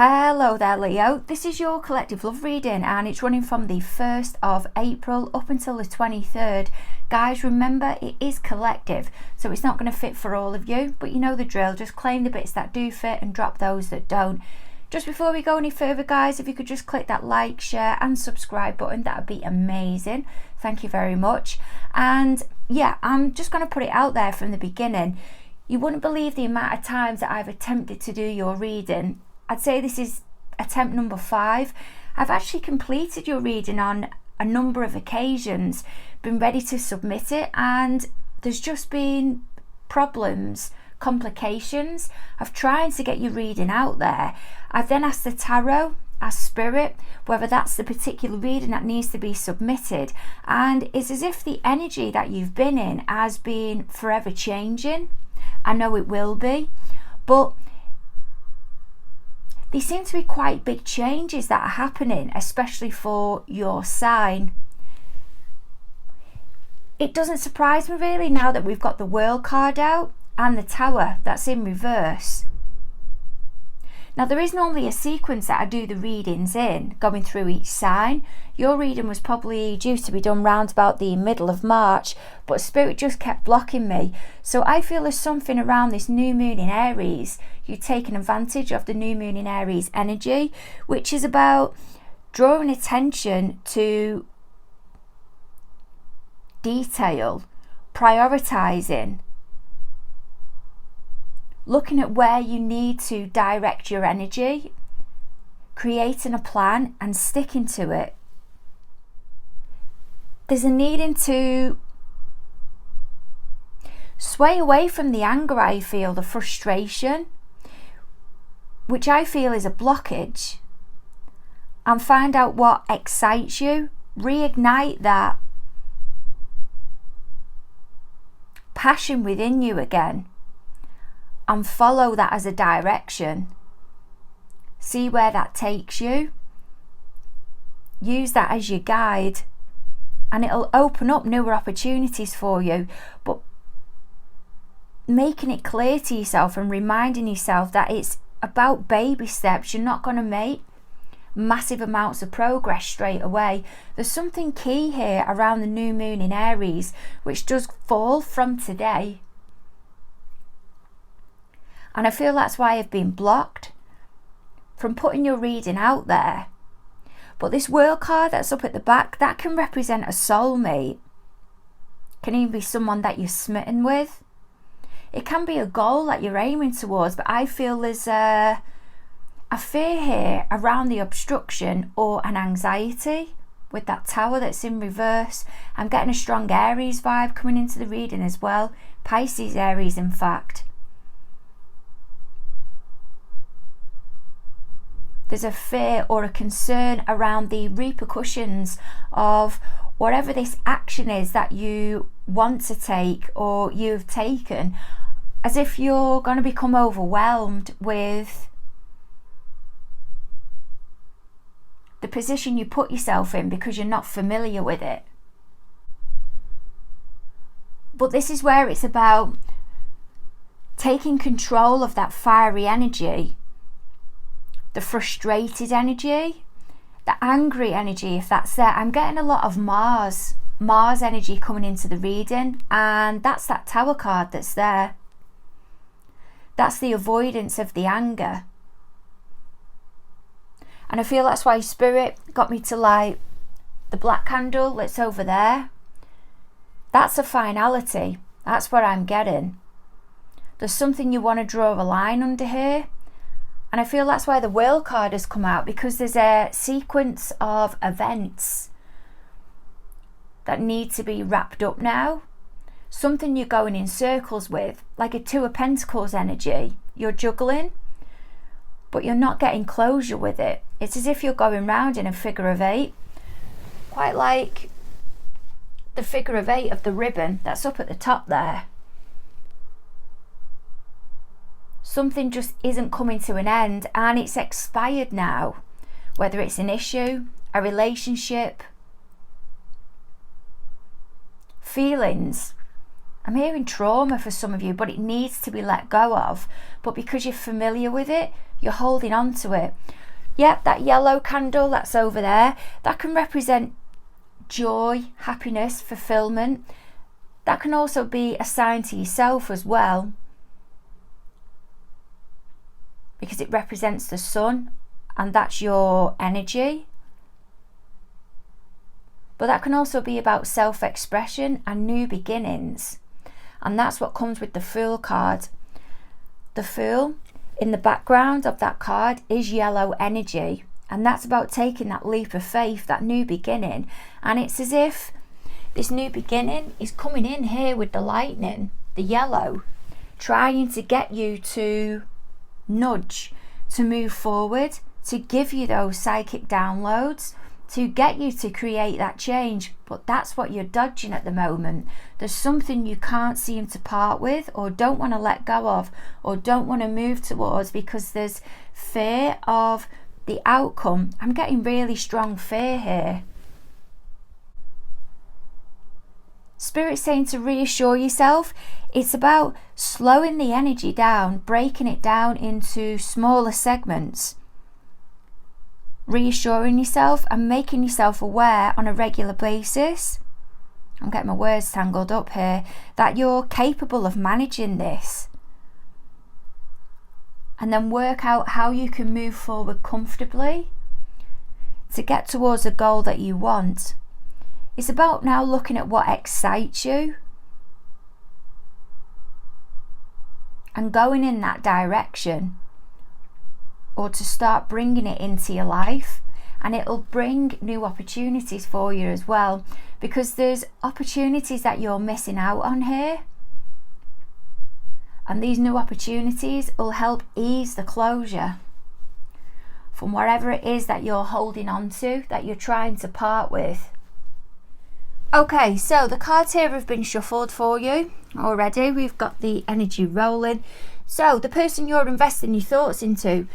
Hello there, Leo. This is your collective love reading and it's running from the 1st of April up until the 23rd. Guys, remember it is collective, so it's not going to fit for all of you, but you know the drill. Just claim the bits that do fit and drop those that don't. Just before we go any further, guys, if you could just click that like, share and subscribe button, that would be amazing. Thank you very much. And yeah, I'm just going to put it out there from the beginning. You wouldn't believe the amount of times that I've attempted to do your reading. I'd say this is attempt number 5. I've actually completed your reading on a number of occasions, been ready to submit it, and there's just been problems, complications of trying to get your reading out there. I've then asked the tarot, asked spirit, whether that's the particular reading that needs to be submitted, and it's as if the energy that you've been in has been forever changing. I know it will be, but there seem to be quite big changes that are happening, especially for your sign. It doesn't surprise me really now that we've got the World card out and the Tower that's in reverse. Now there is normally a sequence that I do the readings in, going through each sign. Your reading was probably due to be done round about the middle of March, but Spirit just kept blocking me. So I feel there's something around this new moon in Aries. You've taken advantage of the new moon in Aries energy, which is about drawing attention to detail, prioritising, looking at where you need to direct your energy, creating a plan and sticking to it. There's a needing to sway away from the anger, I feel, the frustration, which I feel is a blockage, and find out what excites you, reignite that passion within you again, and follow that as a direction. See where that takes you. Use that as your guide, and it'll open up newer opportunities for you. But making it clear to yourself and reminding yourself that it's about baby steps. You're not going to make massive amounts of progress straight away. There's something key here around the new moon in Aries, which does fall from today. And I feel that's why I've been blocked from putting your reading out there. But this World card that's up at the back, that can represent a soulmate. Can even be someone that you're smitten with. It can be a goal that you're aiming towards, but I feel there's a fear here around the obstruction or an anxiety with that Tower that's in reverse. I'm getting a strong Aries vibe coming into the reading as well. Pisces, Aries, in fact. There's a fear or a concern around the repercussions of whatever this action is that you want to take or you've taken, as if you're going to become overwhelmed with the position you put yourself in because you're not familiar with it. But this is where it's about taking control of that fiery energy, the frustrated energy, the angry energy, if that's there. I'm getting a lot of Mars energy coming into the reading, and that's that Tower card that's there. That's the avoidance of the anger. And I feel that's why Spirit got me to light the black candle that's over there. That's a finality. That's what I'm getting. There's something you want to draw a line under here. And I feel that's why the World card has come out, because there's a sequence of events that need to be wrapped up now. Something you're going in circles with, like a Two of Pentacles energy. You're juggling, but you're not getting closure with it. It's as if you're going round in a figure of 8, quite like the figure of 8 of the ribbon that's up at the top there. Something just isn't coming to an end and it's expired now, whether it's an issue, a relationship, feelings. I'm hearing trauma for some of you, but it needs to be let go of. But because you're familiar with it, You're holding on to it. Yep, that yellow candle that's over there, that can represent joy, happiness, fulfillment. That can also be a sign to yourself as well, because it represents the sun and that's your energy. But that can also be about self-expression and new beginnings. And that's what comes with the Fool card. The Fool, in the background of that card, is yellow energy. And that's about taking that leap of faith, that new beginning. And it's as if this new beginning is coming in here with the lightning, the yellow, trying to get you to nudge, to move forward, to give you those psychic downloads, to get you to create that change. But that's what you're dodging at the moment. There's something you can't seem to part with, or don't want to let go of, or don't want to move towards, because there's fear of the outcome. I'm getting really strong fear here. Spirit's saying to reassure yourself. It's about slowing the energy down, breaking it down into smaller segments, reassuring yourself and making yourself aware on a regular basis. I'm getting my words tangled up here. That you're capable of managing this. And then work out how you can move forward comfortably to get towards a goal that you want. It's about now looking at what excites you and going in that direction, or to start bringing it into your life. And it'll bring new opportunities for you as well, because there's opportunities that you're missing out on here. And these new opportunities will help ease the closure from whatever it is that you're holding on to, that you're trying to part with. Okay, so the cards here have been shuffled for you already. We've got the energy rolling. So the person you're investing your thoughts into,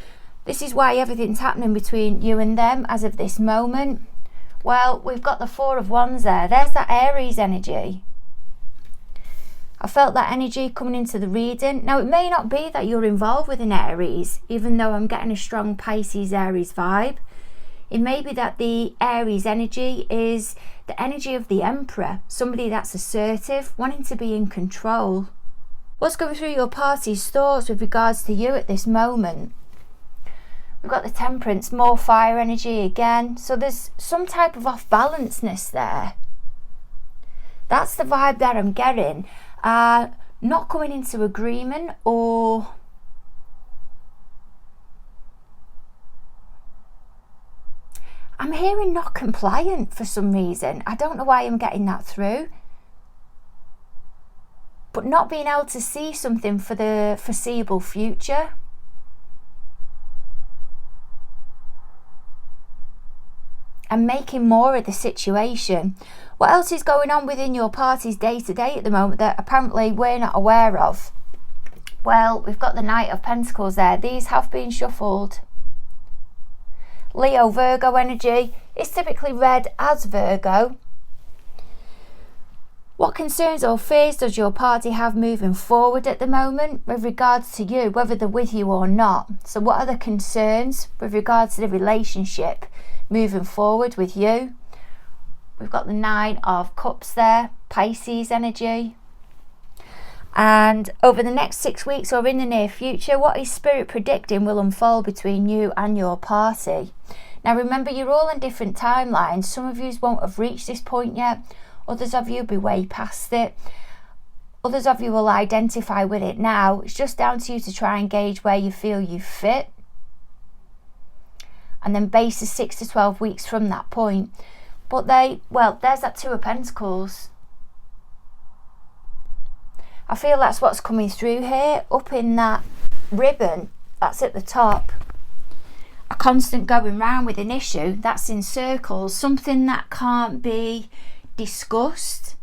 this is why everything's happening between you and them as of this moment. Well, we've got the Four of Wands there. There's that Aries energy. I felt that energy coming into the reading. Now, it may not be that you're involved with an Aries, even though I'm getting a strong Pisces Aries vibe. It may be that the Aries energy is the energy of the Emperor, somebody that's assertive, wanting to be in control. What's going through your party's thoughts with regards to you at this moment? We've got the Temperance, more fire energy again. So there's some type of off-balanceness there. That's the vibe that I'm getting. Not coming into agreement, or I'm hearing not compliant for some reason. I don't know why I'm getting that through. But not being able to see something for the foreseeable future. And making more of the situation. What else is going on within your party's day-to-day at the moment that apparently we're not aware of? Well, we've got the Knight of Pentacles there. These have been shuffled. Leo, Virgo energy is typically read as Virgo. What concerns or fears does your party have moving forward at the moment with regards to you, whether they're with you or not? So what are the concerns with regards to the relationship moving forward with you? We've got the Nine of Cups there, Pisces energy. And over the next 6 weeks or in the near future, what is Spirit predicting will unfold between you and your party? Now remember, you're all on different timelines. Some of you won't have reached this point yet. Others of you will be way past it. Others of you will identify with it now. It's just down to you to try and gauge where you feel you fit. And then base is 6 to 12 weeks from that point. But there's that Two of Pentacles. I feel that's what's coming through here, up in that ribbon that's at the top. A constant going round with an issue that's in circles, something that can't be discussed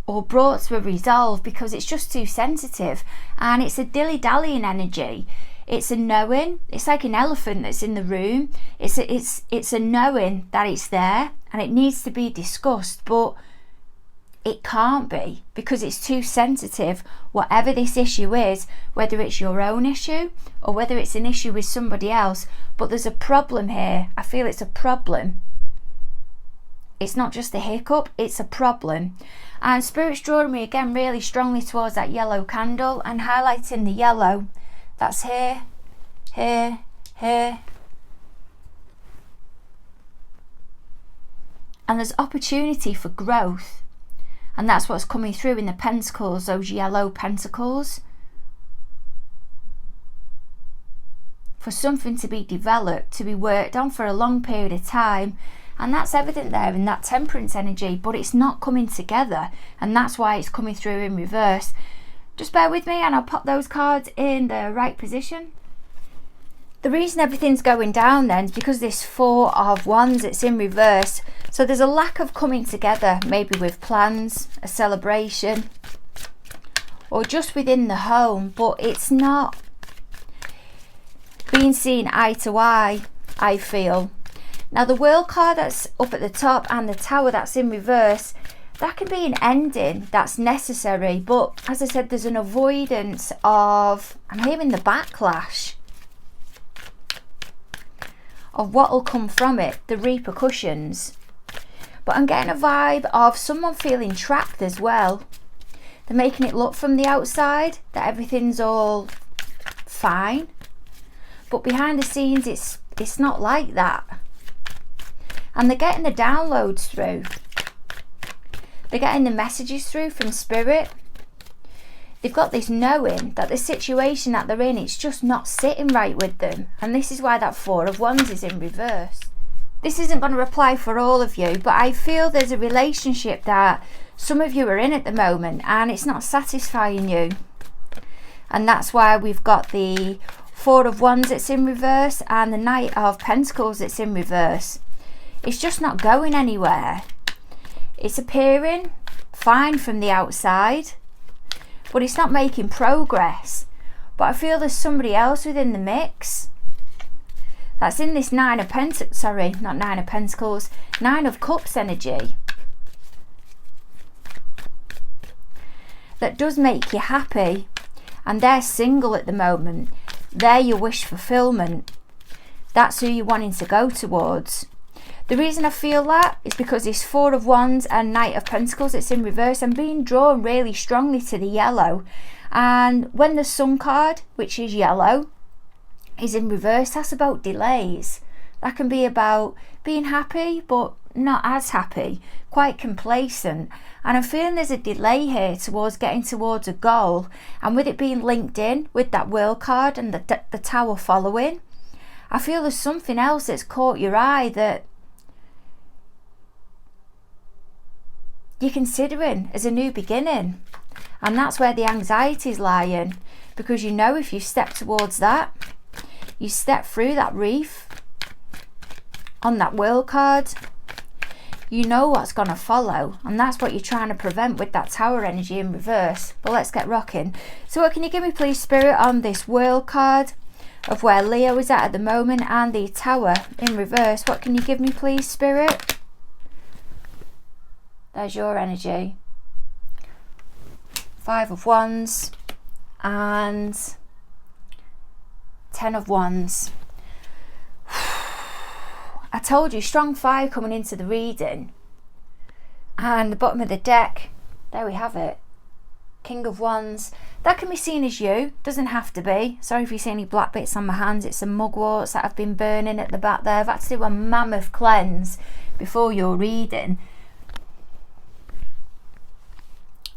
or brought to a resolve because it's just too sensitive, and it's a dilly-dallying energy. It's a knowing. It's like an elephant that's in the room. It's a knowing that it's there and it needs to be discussed, but it can't be, because it's too sensitive, whatever this issue is, whether it's your own issue or whether it's an issue with somebody else. But there's a problem here. I feel it's a problem. It's not just a hiccup, it's a problem. And Spirit's drawing me again really strongly towards that yellow candle and highlighting the yellow that's here, here, here. And there's opportunity for growth. And that's what's coming through in the pentacles, those yellow pentacles. For something to be developed, to be worked on for a long period of time. And that's evident there in that temperance energy, but it's not coming together. And that's why it's coming through in reverse. Just bear with me and I'll pop those cards in the right position. The reason everything's going down then is because this Four of Wands, it's in reverse. So there's a lack of coming together, maybe with plans, a celebration, or just within the home, but it's not being seen eye to eye, I feel. Now the World card that's up at the top and the Tower that's in reverse, that can be an ending that's necessary, but as I said, there's an avoidance of, I'm hearing the backlash of what will come from it, the repercussions. But I'm getting a vibe of someone feeling trapped as well. They're making it look from the outside that everything's all fine, but behind the scenes it's not like that. And they're getting the downloads through. They're getting the messages through from Spirit. They've got this knowing that the situation that they're in, it's just not sitting right with them. And this is why that Four of Wands is in reverse. This isn't going to apply for all of you, but I feel there's a relationship that some of you are in at the moment and it's not satisfying you. And that's why we've got the Four of Wands that's in reverse and the Knight of Pentacles that's in reverse. It's just not going anywhere. It's appearing fine from the outside, but it's not making progress. But I feel there's somebody else within the mix that's in this Nine of Pentacles, sorry, not Nine of Pentacles, Nine of Cups energy. That does make you happy. And they're single at the moment. They're your wish fulfillment. That's who you're wanting to go towards. The reason I feel that is because this Four of Wands and Knight of Pentacles, it's in reverse. I'm being drawn really strongly to the yellow. And when the Sun card, which is yellow, is in reverse, that's about delays. That can be about being happy, but not as happy, quite complacent. And I'm feeling there's a delay here towards getting towards a goal. And with it being linked in with that World card and the Tower following, I feel there's something else that's caught your eye that you're considering as a new beginning. And that's where the anxiety is lying, because you know if you step towards that, you step through that reef on that World card, you know what's going to follow, and that's what you're trying to prevent with that Tower energy in reverse. But let's get rocking. So what can you give me please, Spirit, on this World card of where Leo is at the moment and the Tower in reverse? What can you give me please, Spirit? There's your energy. Five of Wands and Ten of Wands. I told you, strong fire coming into the reading. And the bottom of the deck, there we have it. King of Wands. That can be seen as you, doesn't have to be. Sorry if you see any black bits on my hands. It's some mugworts that have been burning at the back there. I've had to do a mammoth cleanse before your reading.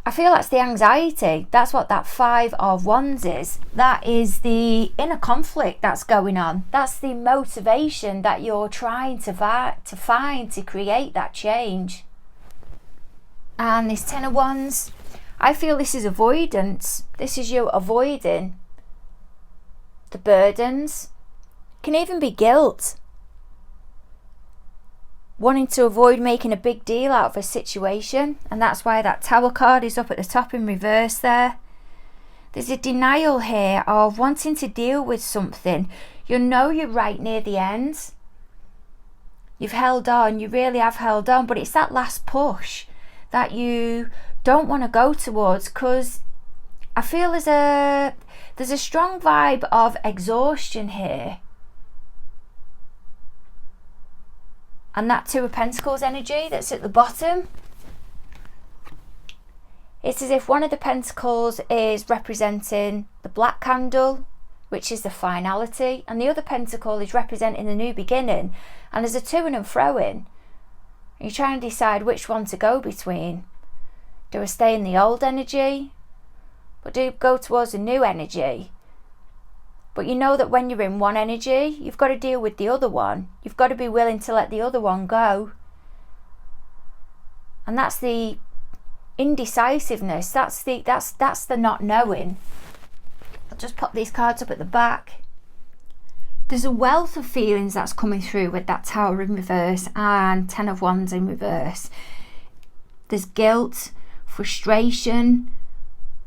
I feel that's the anxiety. That's what that Five of Wands is. That is the inner conflict that's going on. That's the motivation that you're trying to find to create that change. And this Ten of Wands, I feel this is avoidance. This is you avoiding the burdens. Can even be guilt. Wanting to avoid making a big deal out of a situation, and that's why that Tower card is up at the top in reverse there. There's a denial here of wanting to deal with something. You know you're right near the end. You've held on, you really have held on, but it's that last push that you don't want to go towards, because I feel there's a strong vibe of exhaustion here. And that Two of Pentacles energy that's at the bottom, it's as if one of the pentacles is representing the black candle, which is the finality, and the other pentacle is representing the new beginning. And there's a to-ing and fro-ing. You're trying to decide which one to go between. Do I stay in the old energy, or do I go towards a new energy? But you know that when you're in one energy, you've got to deal with the other one. You've got to be willing to let the other one go. And that's the indecisiveness. That's the not knowing. I'll just pop these cards up at the back. There's a wealth of feelings that's coming through with that Tower in reverse and Ten of Wands in reverse. There's guilt, frustration,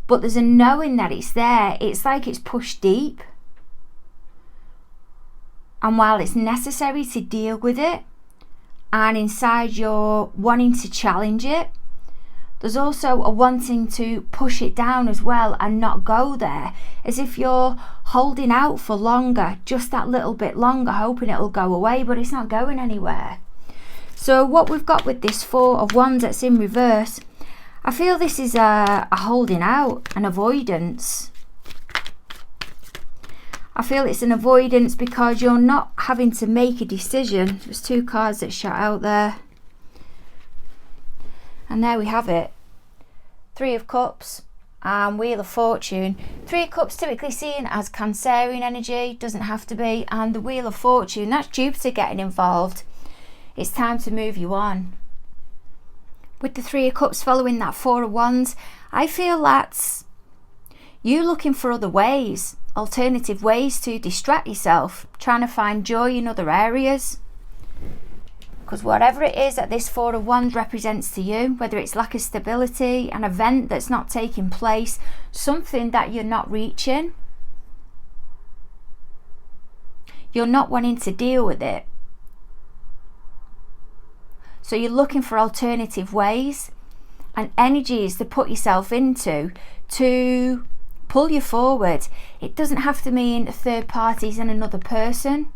but there's a knowing that it's there. It's like it's pushed deep. And while it's necessary to deal with it, and inside you're wanting to challenge it, there's also a wanting to push it down as well and not go there, as if you're holding out for longer, just that little bit longer, hoping it'll go away, but it's not going anywhere. So what we've got with this Four of Wands that's in reverse, I feel this is a holding out, an avoidance. I feel it's an avoidance because you're not having to make a decision. There's two cards that shot out there. And there we have it. Three of Cups and Wheel of Fortune. Three of Cups typically seen as Cancerian energy, doesn't have to be. And the Wheel of Fortune, that's Jupiter getting involved. It's time to move you on. With the Three of Cups following that Four of Wands, I feel that's you looking for other ways, alternative ways to distract yourself, trying to find joy in other areas. Because whatever it is that this Four of Wands represents to you, whether it's lack of stability, an event that's not taking place, something that you're not reaching, you're not wanting to deal with it. So you're looking for alternative ways and energies to put yourself into to pull you forward. It doesn't have to mean third parties and another person.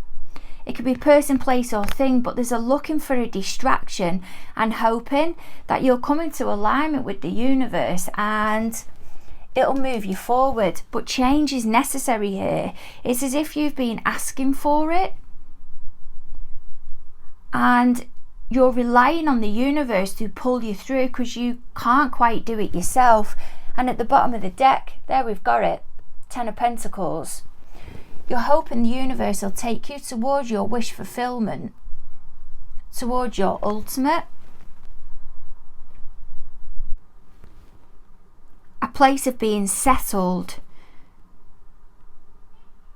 It could be person, place or thing, but there's a looking for a distraction and hoping that you'll come into alignment with the universe and it'll move you forward. But change is necessary here. It's as if you've been asking for it and you're relying on the universe to pull you through because you can't quite do it yourself. And at the bottom of the deck, there we've got it, Ten of Pentacles. You're hoping the universe will take you towards your wish fulfillment, towards your ultimate. A place of being settled,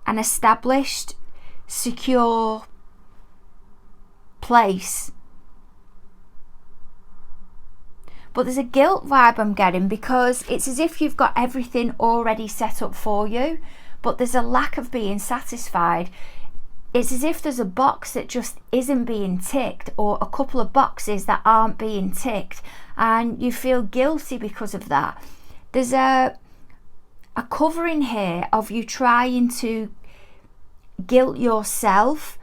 an established, secure place. But there's a guilt vibe I'm getting because it's as if you've got everything already set up for you, but there's a lack of being satisfied. It's as if there's a box that just isn't being ticked, or a couple of boxes that aren't being ticked, and you feel guilty because of that. There's a covering here of you trying to guilt yourself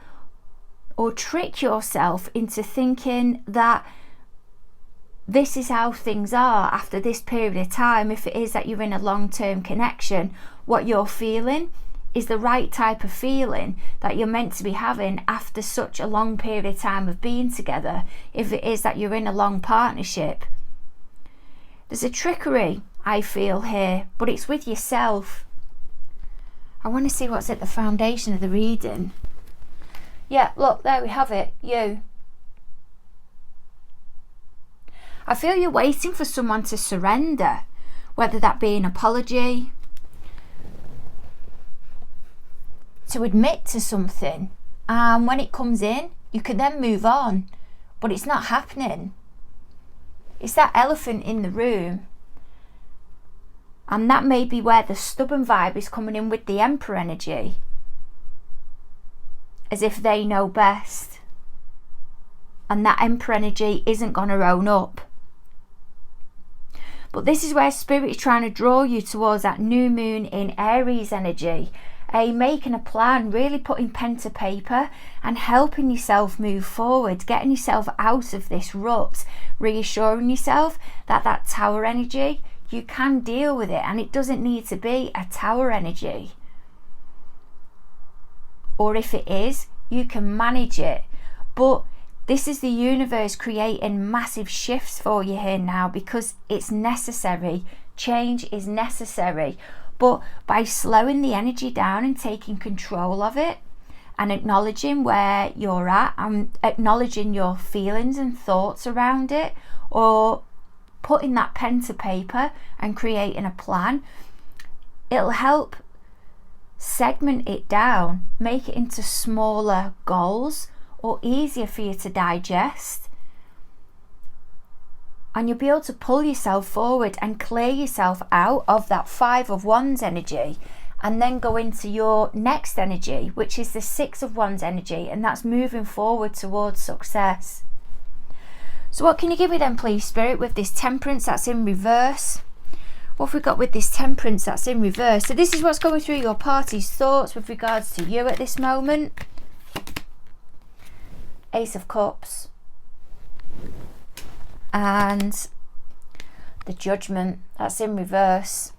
or trick yourself into thinking that this is how things are after this period of time. If it is that you're in a long-term connection, what you're feeling is the right type of feeling that you're meant to be having after such a long period of time of being together. If it is that you're in a long partnership, there's a trickery I feel here, but it's with yourself. I want to see what's at the foundation of the reading. Yeah, look, there we have it, you. I feel you're waiting for someone to surrender, whether that be an apology, to admit to something, and when it comes in, you can then move on, but it's not happening. It's that elephant in the room, and that may be where the stubborn vibe is coming in with the Emperor energy, as if they know best, and that Emperor energy isn't going to own up. But this is where Spirit is trying to draw you towards that new moon in Aries energy. Making a plan, really putting pen to paper and helping yourself move forward, getting yourself out of this rut, reassuring yourself that that Tower energy, you can deal with it, and it doesn't need to be a Tower energy. Or if it is, you can manage it. But this is the universe creating massive shifts for you here now, because it's necessary. Change is necessary. But by slowing the energy down and taking control of it and acknowledging where you're at and acknowledging your feelings and thoughts around it, or putting that pen to paper and creating a plan, it'll help segment it down, make it into smaller goals or easier for you to digest. And you'll be able to pull yourself forward and clear yourself out of that Five of Wands energy, and then go into your next energy, which is the Six of Wands energy, and that's moving forward towards success. So what can you give me then, please, Spirit, with this Temperance that's in reverse? What have we got with this Temperance that's in reverse? So this is what's going through your party's thoughts with regards to you at this moment. Ace of Cups. And the Judgment that's in reverse.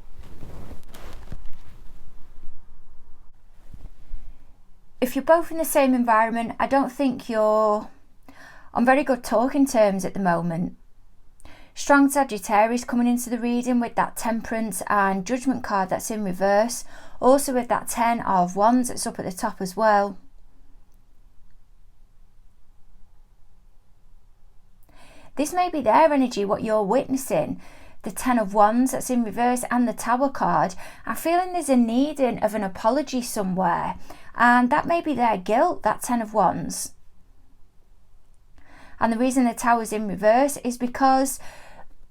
If you're both in the same environment, I don't think you're on very good talking terms at the moment. Strong Sagittarius coming into the reading with that Temperance and Judgment card that's in reverse. Also with that Ten of Wands that's up at the top as well. This may be their energy, what you're witnessing. The Ten of Wands that's in reverse and the Tower card. I'm feeling there's a needing of an apology somewhere. And that may be their guilt, that Ten of Wands. And the reason the Tower's in reverse is because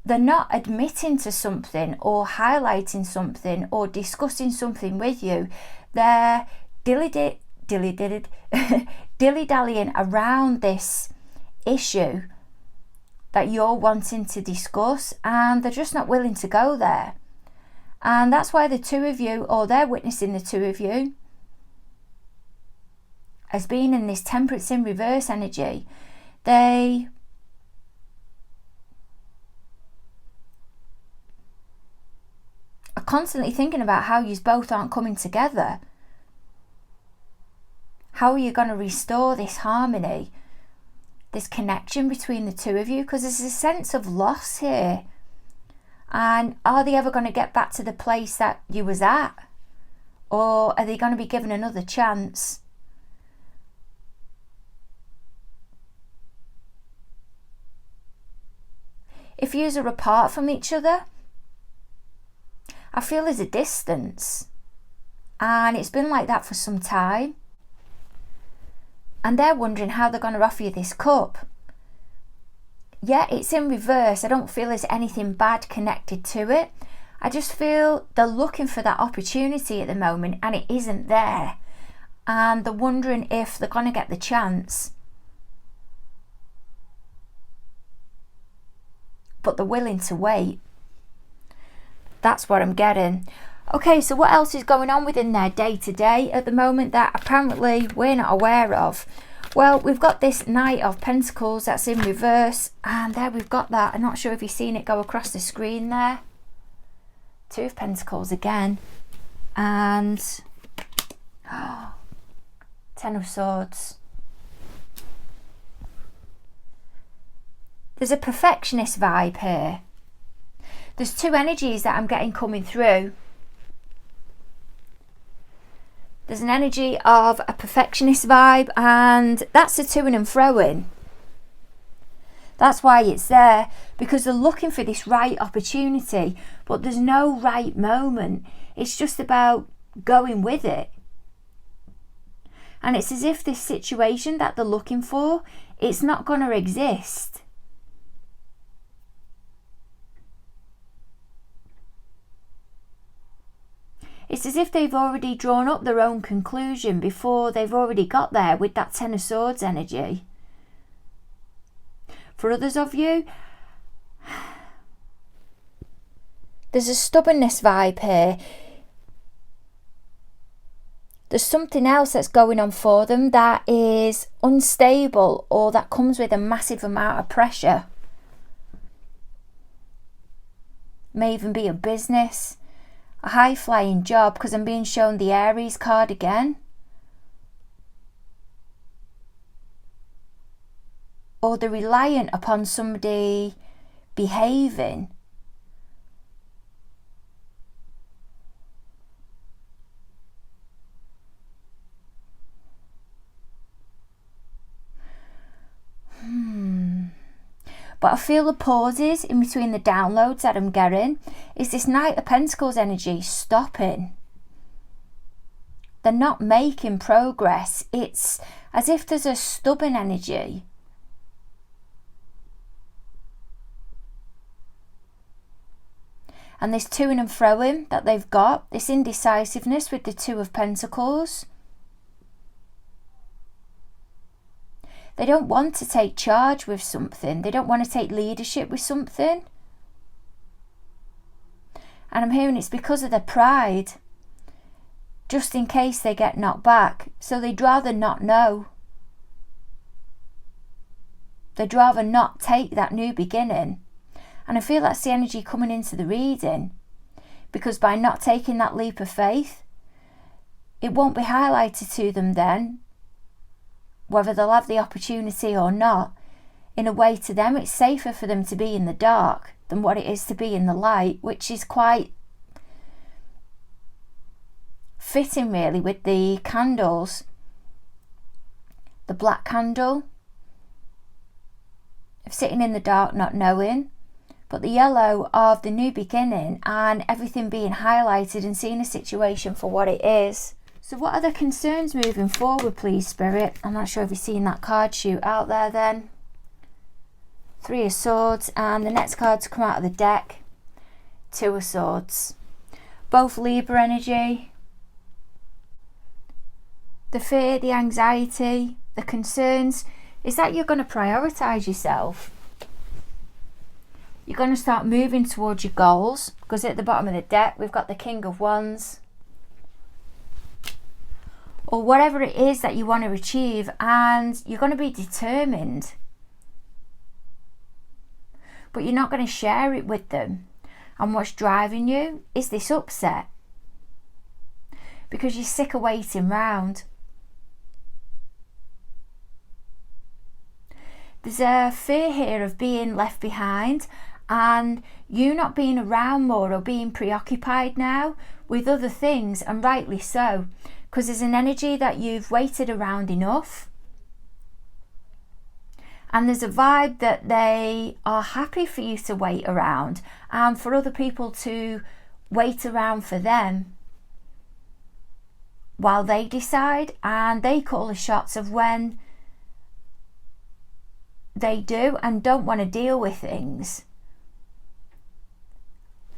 they're not admitting to something or highlighting something or discussing something with you. They're dilly-dallying around this issue that you're wanting to discuss, and they're just not willing to go there. And that's why the two of you, or they're witnessing the two of you, as being in this Temperance in reverse energy. They are constantly thinking about how you both aren't coming together. How are you going to restore this harmony, this connection between the two of you? Because there's a sense of loss here. And are they ever going to get back to the place that you was at? Or are they going to be given another chance? If yous are apart from each other, I feel there's a distance. And it's been like that for some time. And they're wondering how they're going to offer you this cup. Yeah, it's in reverse. I don't feel there's anything bad connected to it. I just feel they're looking for that opportunity at the moment and it isn't there. And they're wondering if they're going to get the chance. But they're willing to wait. That's what I'm getting. Okay, so what else is going on within their day-to-day at the moment that apparently we're not aware of? Well, we've got this Knight of Pentacles that's in reverse, and there we've got that. I'm not sure if you've seen it go across the screen there. Two of Pentacles again, and Ten of Swords. There's a perfectionist vibe here. There's two energies that I'm getting coming through. There's an energy of a perfectionist vibe, and that's the to and fro-in. That's why it's there, because they're looking for this right opportunity, but there's no right moment. It's just about going with it. And it's as if this situation that they're looking for, it's not going to exist. It's as if they've already drawn up their own conclusion before they've already got there with that Ten of Swords energy. For others of you, There's a stubbornness vibe here. There's something else that's going on for them that is unstable, or that comes with a massive amount of pressure. May even be a business, a high-flying job, because I'm being shown the Aries card again. Or they're reliant upon somebody behaving. But I feel the pauses in between the downloads that I'm getting is this Knight of Pentacles energy stopping. They're not making progress. It's as if there's a stubborn energy. And this to-ing and fro-ing that they've got, this indecisiveness with the Two of Pentacles. They don't want to take charge with something. They don't want to take leadership with something. And I'm hearing it's because of their pride. Just in case they get knocked back. So they'd rather not know. They'd rather not take that new beginning. And I feel that's the energy coming into the reading. Because by not taking that leap of faith, it won't be highlighted to them then, whether they'll have the opportunity or not. In a way, to them, it's safer for them to be in the dark than what it is to be in the light, which is quite fitting really with the candles. The black candle of sitting in the dark not knowing, but the yellow of the new beginning and everything being highlighted and seeing a situation for what it is. So what are the concerns moving forward, please, Spirit? I'm not sure if you've seen that card shoot out there then. Three of Swords, and the next card to come out of the deck, Two of Swords. Both Libra energy. The fear, the anxiety, the concerns is that you're going to prioritise yourself. You're going to start moving towards your goals, because at the bottom of the deck we've got the King of Wands. Or whatever it is that you want to achieve, and you're going to be determined. But you're not going to share it with them. And what's driving you is this upset. Because you're sick of waiting round. There's a fear here of being left behind, and you not being around more, or being preoccupied now with other things, and rightly so. Because there's an energy that you've waited around enough. And there's a vibe that they are happy for you to wait around, and for other people to wait around for them while they decide, and they call the shots of when they do and don't want to deal with things.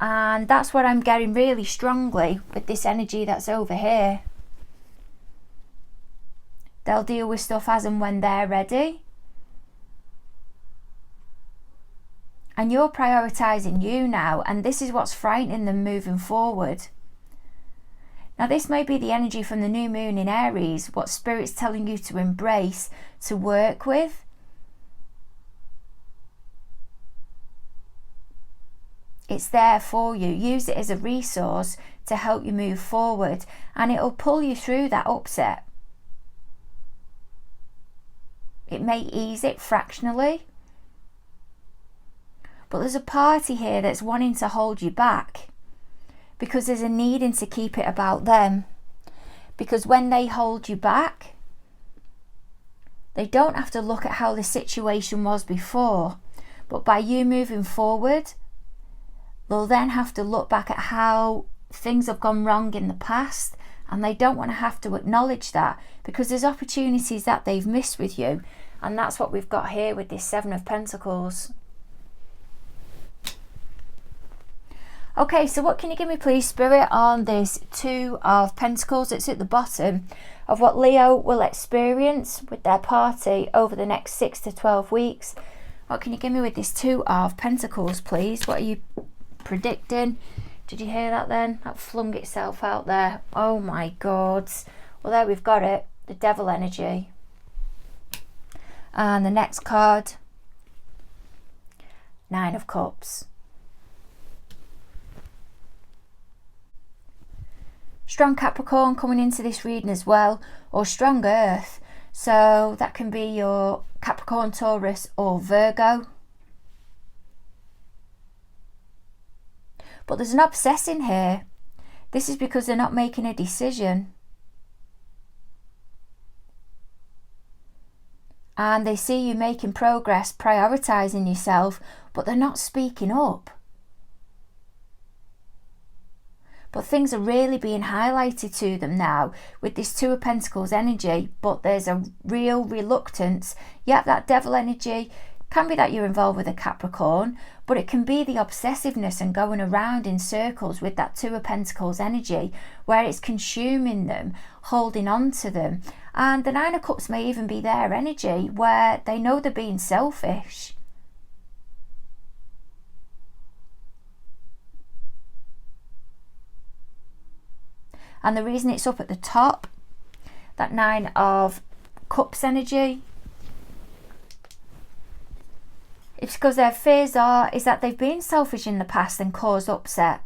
And that's what I'm getting really strongly with this energy that's over here. They'll deal with stuff as and when they're ready. And you're prioritising you now, and this is what's frightening them moving forward. Now this may be the energy from the new moon in Aries, what Spirit's telling you to embrace, to work with. It's there for you. Use it as a resource to help you move forward, and it'll pull you through that upset. It may ease it fractionally, but there's a party here that's wanting to hold you back, because there's a needing to keep it about them. Because when they hold you back, they don't have to look at how the situation was before, but by you moving forward, they'll then have to look back at how things have gone wrong in the past, and they don't want to have to acknowledge that, because there's opportunities that they've missed with you. And that's what we've got here with this Seven of Pentacles. Okay, so what can you give me, please, Spirit, on this Two of Pentacles? It's at the bottom of what Leo will experience with their party over the next 6 to 12 weeks. What can you give me with this Two of Pentacles, please? What are you predicting. Did you hear that then? That flung itself out there. Oh my God. Well, there we've got it. The devil energy. And the next card, Nine of Cups. Strong Capricorn coming into this reading as well, or strong Earth. So that can be your Capricorn, Taurus or Virgo. But there's an obsessing here. This is because they're not making a decision. And they see you making progress, prioritising yourself, but they're not speaking up. But things are really being highlighted to them now with this Two of Pentacles energy, but there's a real reluctance. Yep, that devil energy can be that you're involved with a Capricorn, but it can be the obsessiveness and going around in circles with that Two of Pentacles energy where it's consuming them, holding on to them. And the Nine of Cups may even be their energy where they know they're being selfish. And the reason it's up at the top, that Nine of Cups energy, it's because their fears is that they've been selfish in the past and caused upset.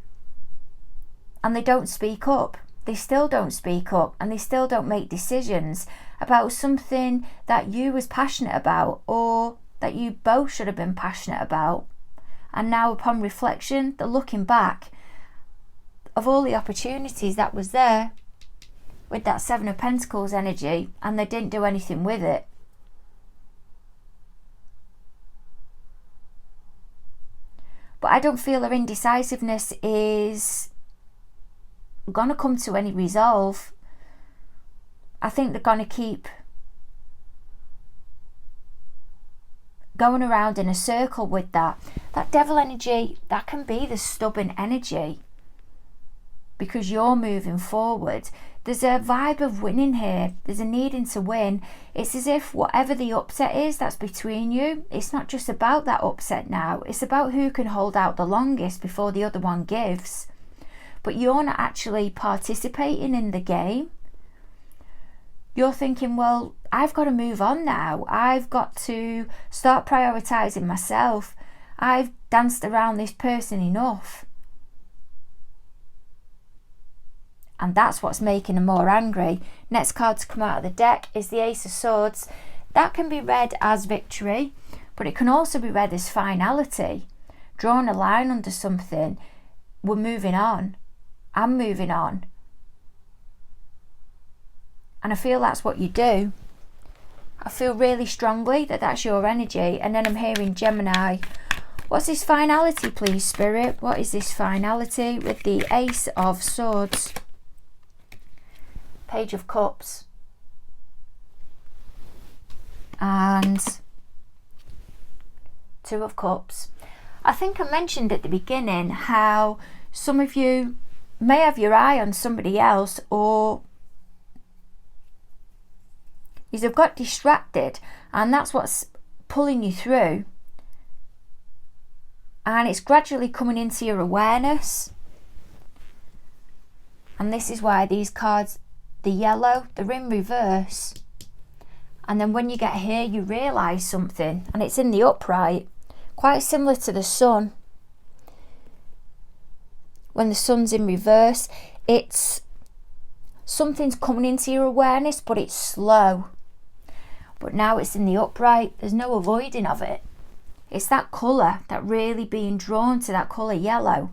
And they don't speak up. They still don't speak up, and they still don't make decisions about something that you was passionate about, or that you both should have been passionate about. And now upon reflection, they're looking back of all the opportunities that was there with that Seven of Pentacles energy, and they didn't do anything with it. But I don't feel their indecisiveness is going to come to any resolve. I think they're going to keep going around in a circle with that. That devil energy, that can be the stubborn energy because you're moving forward. There's a vibe of winning here. There's a needing to win. It's as if whatever the upset is that's between you, it's not just about that upset now. It's about who can hold out the longest before the other one gives. But you're not actually participating in the game. You're thinking, well, I've got to move on now. I've got to start prioritising myself. I've danced around this person enough. And that's what's making them more angry. Next card to come out of the deck is the Ace of Swords. That can be read as victory, but it can also be read as finality. Drawing a line under something. We're moving on. I'm moving on. And I feel that's what you do. I feel really strongly that that's your energy. And then I'm hearing Gemini. What's this finality, please, Spirit? What is this finality with the Ace of Swords? Page of Cups. And Two of Cups. I think I mentioned at the beginning how some of you may have your eye on somebody else, or you've got distracted, and that's what's pulling you through. And it's gradually coming into your awareness. And this is why these cards, the yellow, they're in reverse. And then when you get here, you realise something, and it's in the upright, quite similar to the sun. When the sun's in reverse, it's something's coming into your awareness, but it's slow. But now it's in the upright, there's no avoiding of it. It's that colour, that really being drawn to that colour yellow.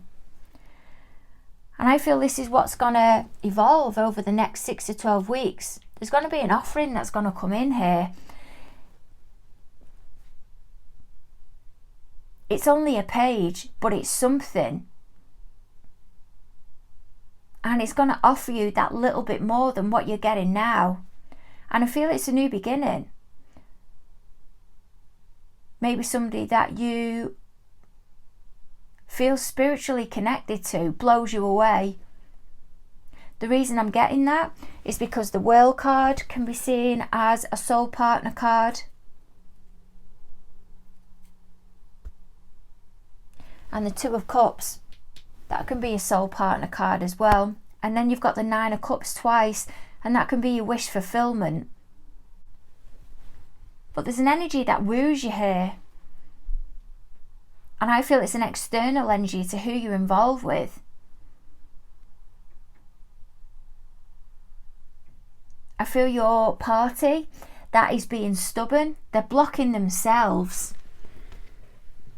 And I feel this is what's going to evolve over the next 6 to 12 weeks. There's going to be an offering that's going to come in here. It's only a page, but it's something. And it's going to offer you that little bit more than what you're getting now. And I feel it's a new beginning. Maybe somebody that you feel spiritually connected to blows you away. The reason I'm getting that is because the World card can be seen as a soul partner card. And the Two of Cups, That can be a soul partner card as well. And then you've got the 9 of Cups twice, and that can be your wish fulfillment. But there's an energy that woos you here. And I feel it's an external energy to who you're involved with. I feel your party that is being stubborn. They're blocking themselves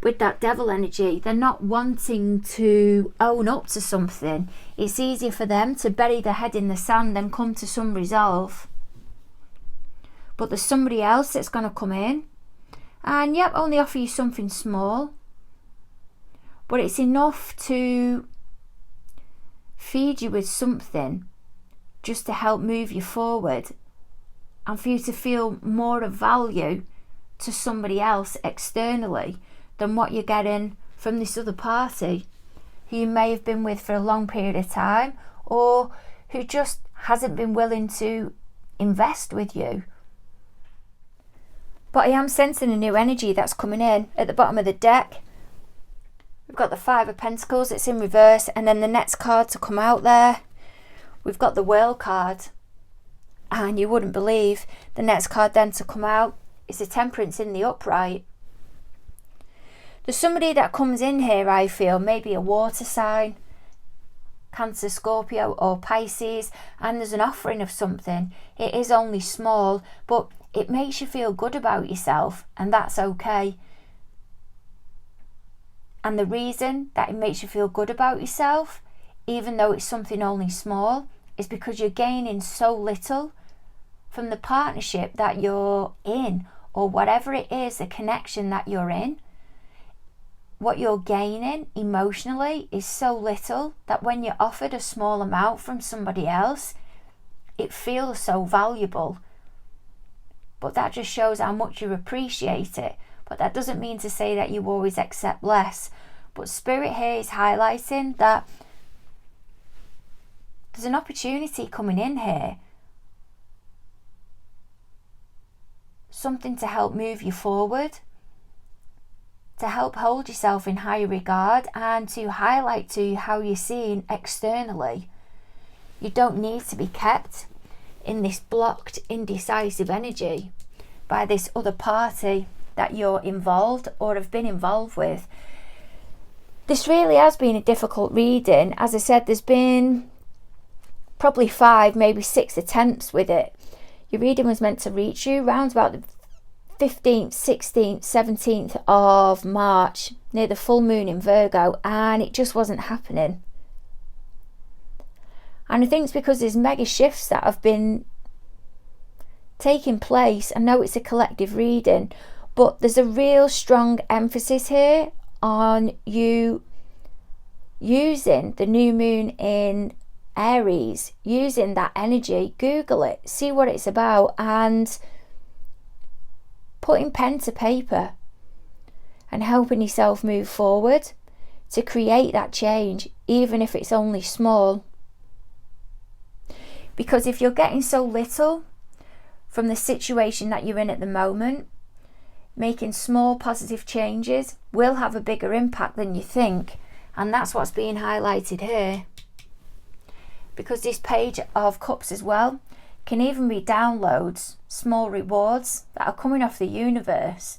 with that devil energy. They're not wanting to own up to something. It's easier for them to bury their head in the sand than come to some resolve. But there's somebody else that's going to come in and yep, only offer you something small, but it's enough to feed you with something just to help move you forward and for you to feel more of value to somebody else externally than what you're getting from this other party who you may have been with for a long period of time, or who just hasn't been willing to invest with you. But I am sensing a new energy that's coming in at the bottom of the deck. We've got the 5 of Pentacles, it's in reverse, and then the next card to come out there, we've got the World card. And you wouldn't believe the next card then to come out is the Temperance in the upright. There's somebody that comes in here, I feel, maybe a water sign, Cancer, Scorpio or Pisces, and there's an offering of something. It is only small, but it makes you feel good about yourself, and that's okay. And the reason that it makes you feel good about yourself, even though it's something only small, is because you're gaining so little from the partnership that you're in, or whatever it is, the connection that you're in. What you're gaining emotionally is so little that when you're offered a small amount from somebody else, it feels so valuable. But that just shows how much you appreciate it. But that doesn't mean to say that you always accept less. But Spirit here is highlighting that there's an opportunity coming in here. Something to help move you forward, to help hold yourself in higher regard, and to highlight to you how you're seen externally. You don't need to be kept in this blocked, indecisive energy by this other party that you're involved or have been involved with. This really has been a difficult reading. As I said, there's been probably 5, maybe 6 attempts with it. Your reading was meant to reach you around about the 15th, 16th, 17th of March, near the full moon in Virgo, and it just wasn't happening. And I think it's because there's mega shifts that have been taking place. I know it's a collective reading, but there's a real strong emphasis here on you using the new moon in Aries, using that energy. Google it, see what it's about, and putting pen to paper and helping yourself move forward to create that change, even if it's only small. Because if you're getting so little from the situation that you're in at the moment, making small positive changes will have a bigger impact than you think. And that's what's being highlighted here. Because this Page of Cups as well can even be downloads, small rewards that are coming off the universe.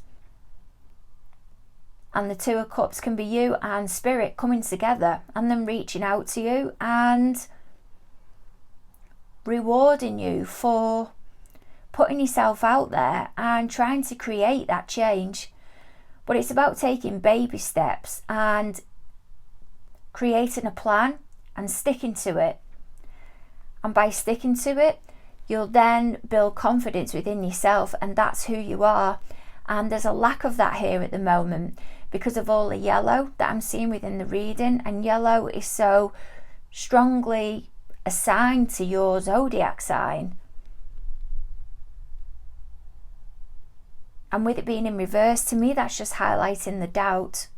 And the 2 of Cups can be you and Spirit coming together and them reaching out to you and rewarding you for putting yourself out there and trying to create that change. But it's about taking baby steps and creating a plan and sticking to it. And by sticking to it, you'll then build confidence within yourself, and that's who you are. And there's a lack of that here at the moment because of all the yellow that I'm seeing within the reading, and yellow is so strongly assigned to your zodiac sign. And with it being in reverse, to me that's just highlighting the doubt.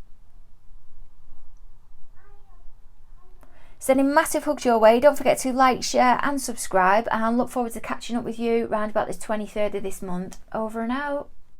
Sending massive hugs your way. Don't forget to like, share and subscribe, and look forward to catching up with you around about the 23rd of this month. Over and out.